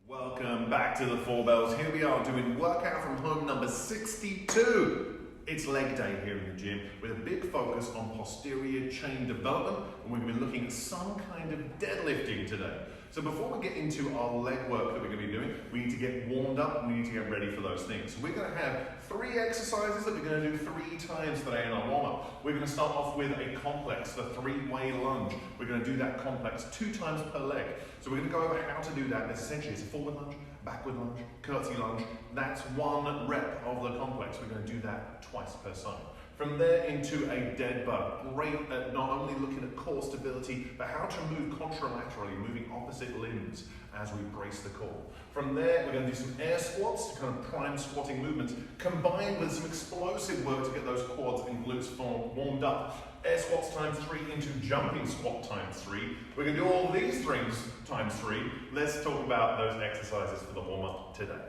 Welcome back to the Four Bells. Here we are doing workout from home number 62. It's leg day here in the gym with a big focus on posterior chain development, and we're going to be looking at some kind of deadlifting today. So before we get into our leg work that we're going to be doing, we need to get warmed up, we need to get ready for those things. So we're going to have 3 exercises that we're going to do 3 times today in our warm-up. We're going to start off with a complex, the 3-way lunge. We're going to do that complex 2 times per leg. So we're going to go over how to do that. Essentially, it's a forward lunge, backward lunge, curtsy lunge. That's 1 rep of the complex. We're going to do that twice per side. From there into a dead bug. Great at not only looking at core stability, but how to move contralaterally, moving opposite limbs as we brace the core. From there, we're going to do some air squats, kind of prime squatting movements, combined with some explosive work to get those quads and glutes warmed up. Air squats times 3 into jumping squat times 3. We're going to do all these things times 3. Let's talk about those exercises for the warm-up today.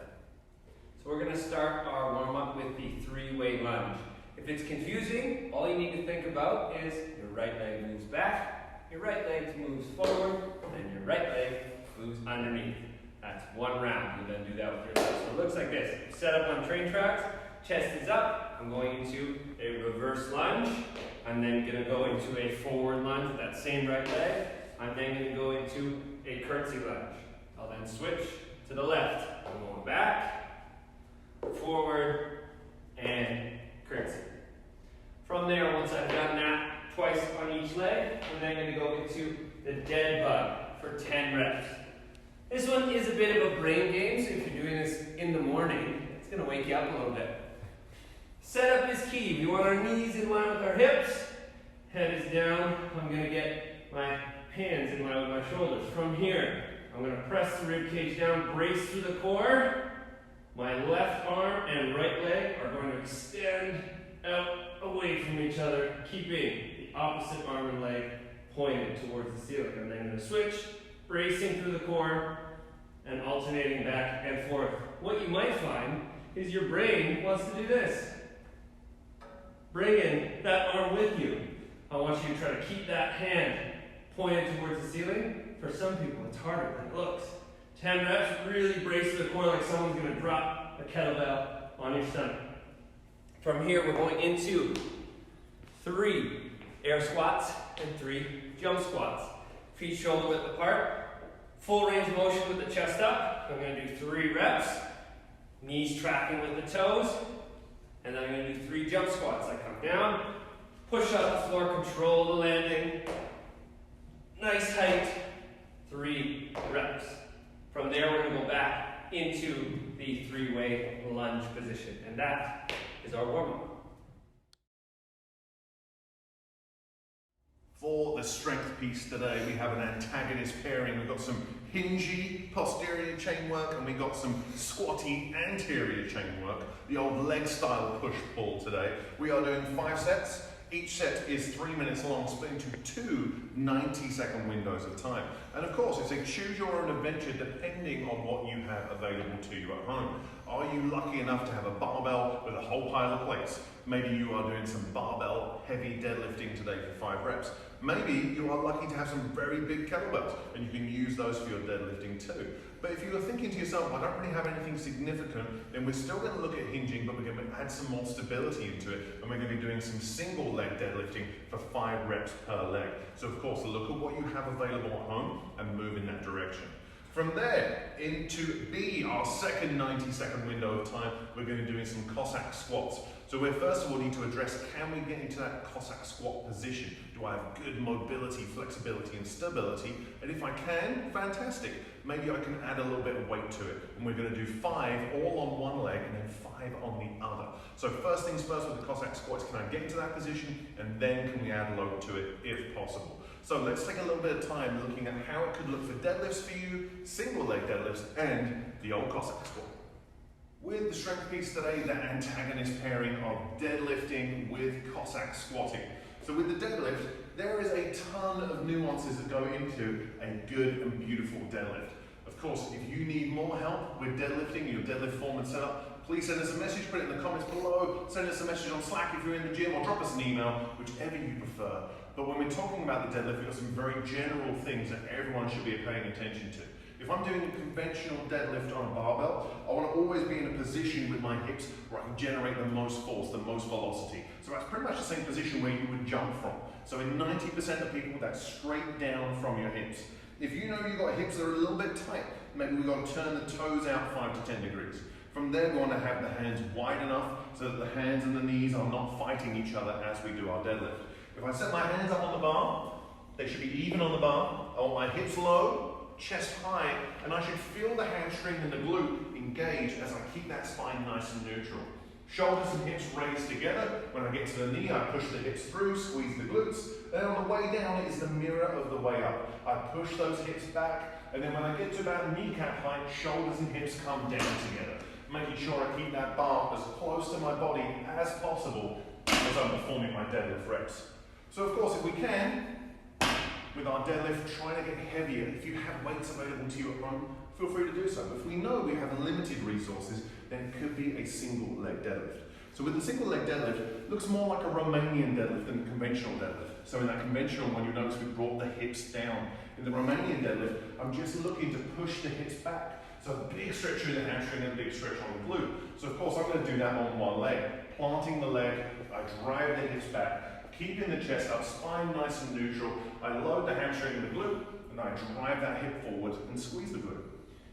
So we're going to start our warm-up with the 3-way lunge. If it's confusing, all you need to think about is your right leg moves back, your right leg moves forward, and your right leg moves underneath. That's 1 round. You then do that with your legs. So it looks like this. Set up on train tracks, chest is up. I'm going into a reverse lunge. I'm then going to go into a forward lunge with that same right leg. I'm then going to go into a curtsy lunge. I'll then switch to the left. I'm going back, forward, and curtsy. From there, once I've done that twice on each leg, I'm then going to go into the dead bug for 10 reps. This one is a bit of a brain game, so if you're doing this in the morning, it's going to wake you up a little bit. Setup is key. We want our knees in line with our hips. Head is down. I'm going to get my hands in line with my shoulders. From here, I'm going to press the rib cage down, brace through the core. My left arm and right leg are going to extend out away from each other, keeping the opposite arm and leg pointed towards the ceiling. And then I'm going to switch, bracing through the core and alternating back and forth. What you might find is your brain wants to do this. Bring in that arm with you. I want you to try to keep that hand pointed towards the ceiling. For some people, it's harder than it looks. 10 reps, really brace the core like someone's going to drop a kettlebell on your stomach. From here, we're going into 3 air squats and 3 jump squats. Feet shoulder width apart. Full range of motion with the chest up. I'm going to do 3 reps. Knees tracking with the toes. And then I'm going to do 3 jump squats. I come down, push out the floor, control the landing. Nice height. 3 reps. From there, we're going to go back into the 3-way lunge position. And that is our warm-up. For the strength piece today, we have an antagonist pairing. We've got some hingy posterior chain work, and we've got some squatty anterior chain work, the old leg style push-pull today. We are doing 5 sets. Each set is 3 minutes long, split into 2 90-second windows of time. And of course, it's a choose your own adventure depending on what you have available to you at home. Are you lucky enough to have a barbell with a whole pile of plates? Maybe you are doing some barbell heavy deadlifting today for 5 reps. Maybe you are lucky to have some very big kettlebells and you can use those for your deadlifting too. But if you are thinking to yourself, I don't really have anything significant, then we're still going to look at hinging, but we're going to add some more stability into it, and we're going to be doing some single leg deadlifting for 5 reps per leg. So of course, look at what you have available at home and move in that direction. From there, into B, our second 90-second window of time, we're going to be doing some Cossack squats. So we first of all need to address, can we get into that Cossack squat position? Do I have good mobility, flexibility, and stability? And if I can, fantastic. Maybe I can add a little bit of weight to it. And we're going to do 5 all on one leg and then 5 on the other. So first things first with the Cossack squats, can I get into that position? And then can we add load to it if possible? So let's take a little bit of time looking at how it could look for deadlifts for you, single leg deadlifts, and the old Cossack squat. With the strength piece today, the antagonist pairing of deadlifting with Cossack squatting. So with the deadlift, there is a ton of nuances that go into a good and beautiful deadlift. Of course, if you need more help with deadlifting, your deadlift form and setup, please send us a message, put it in the comments below, send us a message on Slack if you're in the gym, or drop us an email, whichever you prefer. But when we're talking about the deadlift, we've got some very general things that everyone should be paying attention to. If I'm doing a conventional deadlift on a barbell, I want to always be in a position with my hips where I can generate the most force, the most velocity. So that's pretty much the same position where you would jump from. So in 90% of people, that's straight down from your hips. If you know you've got hips that are a little bit tight, maybe we've got to turn the toes out 5 to 10 degrees. From there, we want to have the hands wide enough so that the hands and the knees are not fighting each other as we do our deadlift. If I set my hands up on the bar, they should be even on the bar. I want my hips low, chest high, and I should feel the hamstring and the glute engage as I keep that spine nice and neutral. Shoulders and hips raised together. When I get to the knee, I push the hips through, squeeze the glutes. Then on the way down, it is the mirror of the way up. I push those hips back, and then when I get to about kneecap height, shoulders and hips come down together, making sure I keep that bar as close to my body as possible as I'm performing my deadlift reps. So of course, if we can, with our deadlift, trying to get heavier. If you have weights available to you at home, feel free to do so. If we know we have limited resources, then it could be a single leg deadlift. So with the single leg deadlift, it looks more like a Romanian deadlift than a conventional deadlift. So in that conventional one, you notice we brought the hips down. In the Romanian deadlift, I'm just looking to push the hips back. So a big stretch through the hamstring and a big stretch on the glute. So of course, I'm going to do that on one leg. Planting the leg, I drive the hips back, keeping the chest up, spine nice and neutral. I load the hamstring and the glute, and I drive that hip forward and squeeze the glute.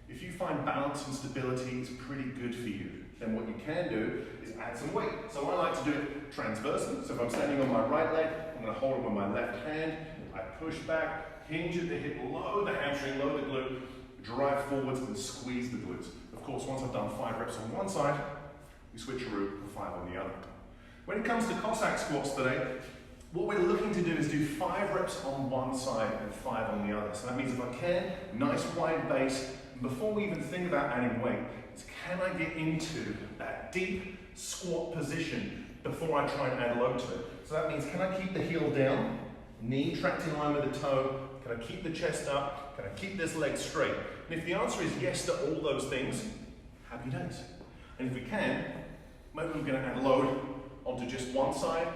If you find balance and stability is pretty good for you, then what you can do is add some weight. So I like to do it transversely. So if I'm standing on my right leg, I'm going to hold it with my left hand. I push back, hinge at the hip, load the hamstring, load the glute, drive forwards and squeeze the glutes. Of course, once I've done 5 reps on one side, we switcheroo for 5 on the other. When it comes to Cossack squats today, what we're looking to do is do 5 reps on one side and 5 on the other. So that means if I can, nice wide base, and before we even think about adding weight, is can I get into that deep squat position before I try and add load to it? So that means, can I keep the heel down, knee tracked in line with the toe, can I keep the chest up, can I keep this leg straight? And if the answer is yes to all those things, happy days. And if we can, maybe we're going to add load onto just one side,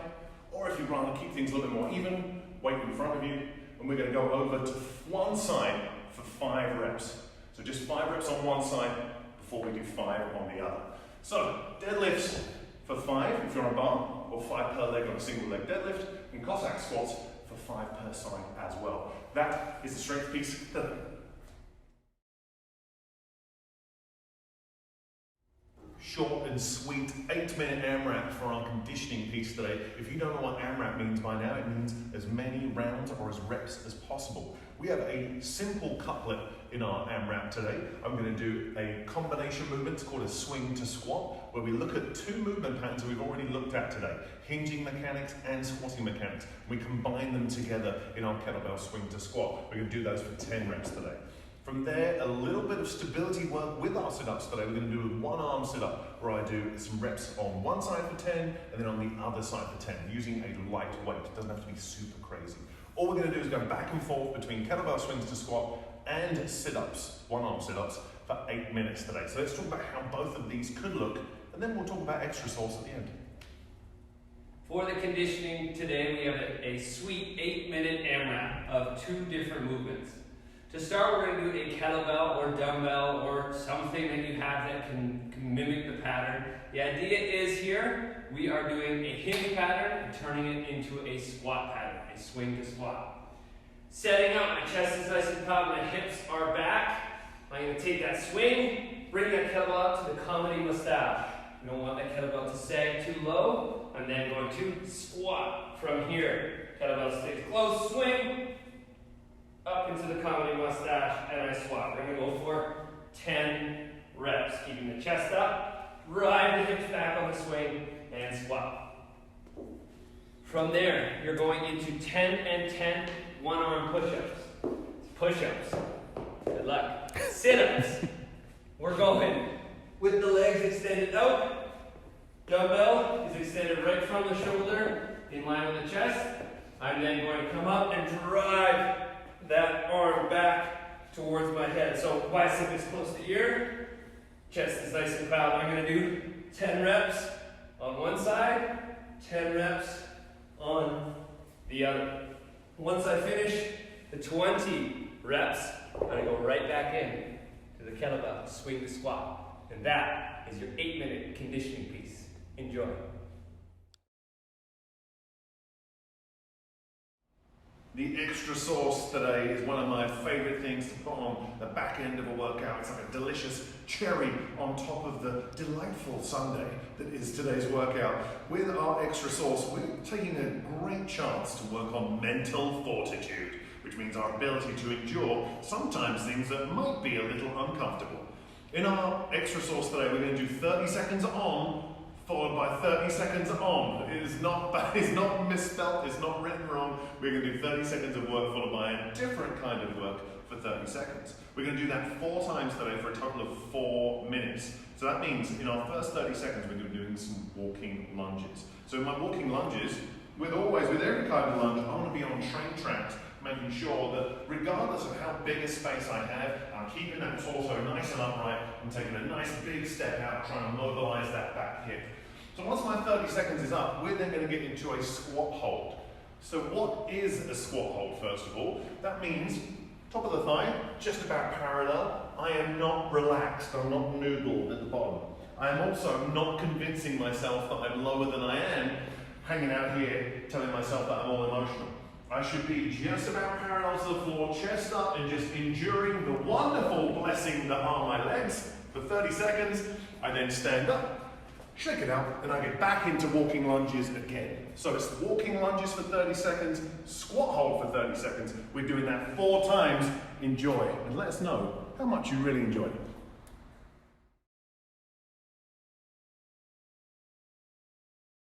or if you'd rather keep things a little bit more even, weight in front of you, and we're going to go over to one side for 5 reps. So just 5 reps on one side before we do 5 on the other. So deadlifts for 5 if you're on a bar, or 5 per leg on a single leg deadlift, and Cossack squats for 5 per side as well. That is the strength piece today. Short and sweet 8-minute AMRAP for our conditioning piece today. If you don't know what AMRAP means by now, it means as many rounds or as reps as possible. We have a simple couplet in our AMRAP today. I'm going to do a combination movement. It's called a swing to squat, where we look at 2 movement patterns that we've already looked at today, hinging mechanics and squatting mechanics. We combine them together in our kettlebell swing to squat. We're going to do those for 10 reps today. From there, a little bit of stability work with our sit-ups today. We're going to do a 1-arm sit-up where I do some reps on one side for 10 and then on the other side for 10, using a light weight. It doesn't have to be super crazy. All we're going to do is go back and forth between kettlebell swings to squat and sit-ups, 1-arm sit-ups, for 8 minutes today. So let's talk about how both of these could look, and then we'll talk about extra sauce at the end. For the conditioning today, we have a sweet 8-minute AMRAP of 2 different movements. To start, we're going to do a kettlebell or dumbbell or something that you have that can mimic the pattern. The idea is here, we are doing a hinge pattern and turning it into a squat pattern, a swing to squat. Setting up, my chest is nice and proud, my hips are back. I'm going to take that swing, bring that kettlebell up to the comedy mustache. You don't want that kettlebell to sag too low. I'm then going to squat from here. Kettlebell stays close, swing, up into the comedy mustache, and I squat. We're going to go for 10 reps, keeping the chest up, drive the hips back on the swing, and squat. From there, you're going into 10 and 10 1-arm push-ups. Push-ups. Good luck. Sit-ups. We're going with the legs extended out. Dumbbell is extended right from the shoulder, in line with the chest. I'm then going to come up and drive that arm back towards my head. So bicep is close to ear, chest is nice and proud. I'm going to do 10 reps on one side, 10 reps on the other. Once I finish the 20 reps, and I go right back in to the kettlebell, swing the squat. And that is your 8-minute conditioning piece. Enjoy. The extra sauce today is one of my favorite things to put on the back end of a workout. It's like a delicious cherry on top of the delightful sundae that is today's workout. With our extra sauce, we're taking a great chance to work on mental fortitude, which means our ability to endure sometimes things that might be a little uncomfortable. In our extra sauce today, we're going to do 30 seconds on, followed by 30 seconds on. It is not misspelt, it's not written wrong. We're going to do 30 seconds of work followed by a different kind of work for 30 seconds. We're going to do that 4 times today for a total of 4 minutes. So that means in our first 30 seconds, we're going to be doing some walking lunges. So in my walking lunges, with every kind of lunge, I want to be on train tracks, making sure that regardless of how big a space I have, I'm keeping that torso nice and upright and taking a nice big step out, trying to mobilize that back hip. So once my 30 seconds is up, we're then going to get into a squat hold. So what is a squat hold, first of all? That means top of the thigh, just about parallel. I am not relaxed, I'm not noodled at the bottom. I am also not convincing myself that I'm lower than I am, hanging out here, telling myself that I'm all emotional. I should be just about parallel to the floor, chest up, and just enduring the wonderful blessing that are my legs for 30 seconds. I then stand up, shake it out, and I get back into walking lunges again. So it's walking lunges for 30 seconds, squat hold for 30 seconds. We're doing that 4 times. Enjoy, and let us know how much you really enjoyed it.